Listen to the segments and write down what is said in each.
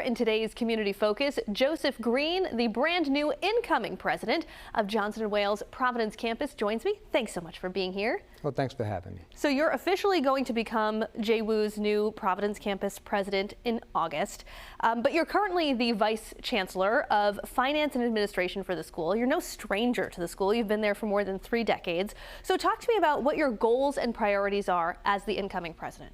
in today's Community Focus, Joseph Greene, the brand new incoming president of Johnson & Wales Providence campus, joins me. Thanks so much for being here. Well, thanks for having me. So you're officially going to become JWU's new Providence campus president in August, but you're currently the vice chancellor of finance and administration for the school. You're no stranger to the school. You've been there for more than 3 decades. So talk to me about what your goals and priorities are as the incoming president.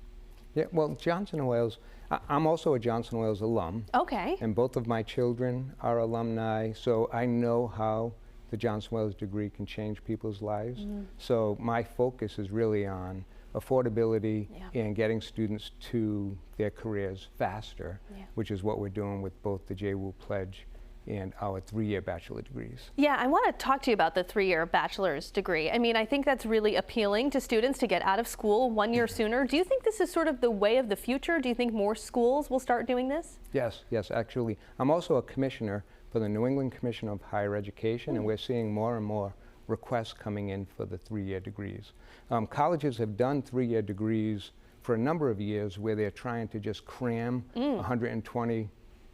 Yeah, well, Johnson & Wales, I'm also a Johnson & Wales alum. Okay. And both of my children are alumni, so I know how the Johnson & Wales degree can change people's lives. So my focus is really on affordability and getting students to their careers faster, which is what we're doing with both the JWU Pledge and our 3-year bachelor degrees. Yeah, I want to talk to you about the 3-year bachelor's degree. I mean, I think that's really appealing to students to get out of school 1 year sooner. Do you think this is sort of the way of the future? Do you think more schools will start doing this? Yes, actually. I'm also a commissioner for the New England Commission of Higher Education, and we're seeing more and more requests coming in for the 3-year degrees. Colleges have done 3-year degrees for a number of years where they're trying to just cram 120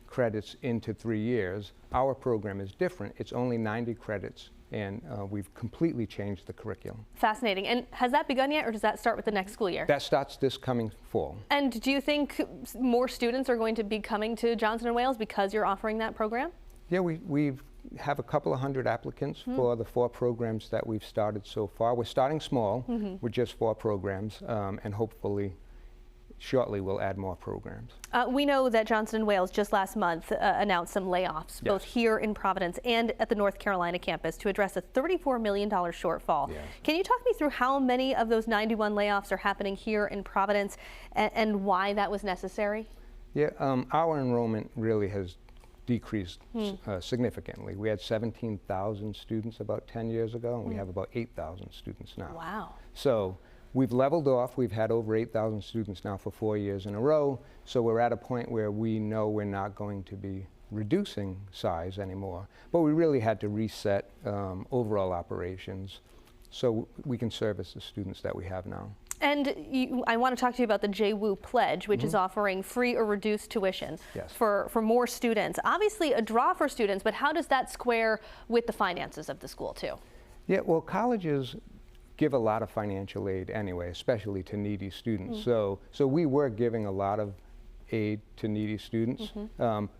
credits into 3 years. Our program is different. It's only 90 credits, and we've completely changed the curriculum. Fascinating. And has that begun yet, or does that start with the next school year? That starts this coming fall. And do you think more students are going to be coming to Johnson & Wales because you're offering that program? Yeah, we have a couple of hundred applicants for the 4 programs that we've started so far. We're starting small with just 4 programs, and hopefully shortly we'll add more programs. We know that Johnson & Wales just last month announced some layoffs, both here in Providence and at the North Carolina campus, to address a $34 million shortfall. Can you talk me through how many of those 91 layoffs are happening here in Providence and why that was necessary? Yeah, our enrollment really has decreased significantly. We had 17,000 students about 10 years ago, and we have about 8,000 students now. Wow. So we've leveled off. We've had over 8,000 students now for 4 years in a row. So we're at a point where we know we're not going to be reducing size anymore. But we really had to reset overall operations so we can service the students that we have now. And I want to talk to you about the JWU Pledge, which is offering free or reduced tuition for more students. Obviously a draw for students, but how does that square with the finances of the school too? Yeah, well, colleges give a lot of financial aid anyway, especially to needy students. So we were giving a lot of aid to needy students.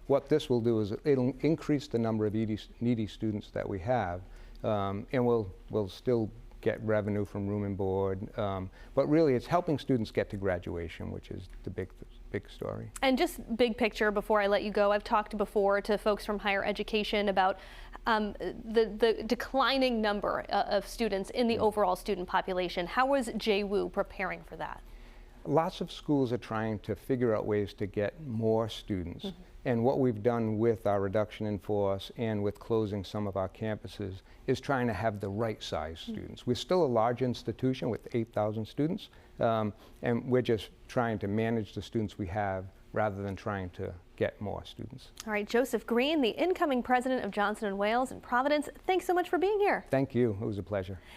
What this will do is it'll increase the number of needy students that we have, and we'll still get revenue from room and board, but really it's helping students get to graduation, which is the big story. And just big picture before I let you go, I've talked before to folks from higher education about the declining number of students in the overall student population. How was JWU preparing for that? Lots of schools are trying to figure out ways to get more students. And what we've done with our reduction in force and with closing some of our campuses is trying to have the right size students. We're still a large institution with 8,000 students, and we're just trying to manage the students we have rather than trying to get more students. All right, Joseph Greene, the incoming president of Johnson & Wales in Providence, thanks so much for being here. Thank you. It was a pleasure.